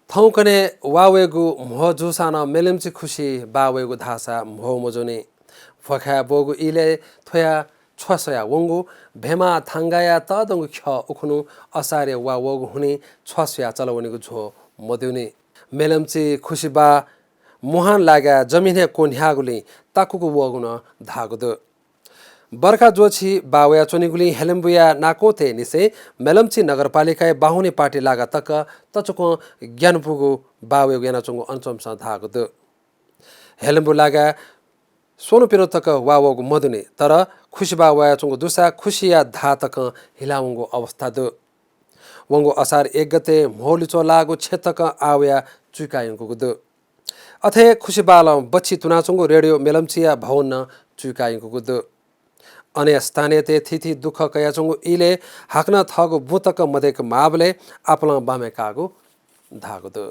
थौकने वावेगु म्हो जुसाना मेलेमची खुशी बावेगु धासा म्हो मजोने फखा बोगु इले थोया छसया वंगु भेमा थांगाया तदंगु ख उखुनु असारे वावगु हुने छसया चलवनेगु झो मदेउने मेलेमची खुशी बा मुहान लागा जमिने कोन्ह्यागुले ताकुगु वगुन धागुद बर्खा जोछि बावया चोनिगुली हेलेम्बुया नाकोते निसे मेलम्ची नगरपालिका बाहुने पार्टी लागा तक तचुको ज्ञानपुगु बावे ज्ञानचुगु अञ्चमसा धागुद हेलेम्बु लागा सोनु पिरो तक वावगु मदुने तर खुशी बावया चुगु दुसा खुशिया धा तक हिलाउगु अवस्था दु वंगु असार 1 गते मोलिचो लागु क्षेत्रक आवया चुकायुगु दु अथे खुशी बाल बच्ची तुनाचुगु रेडियो मेलम्चिया भवन चुकायुगु दु अने स्थानीय ते थिथि दुख कयाचुगु इले हाक्न थगु बुतक मदेक मावले आपला बामे कागु धागु दु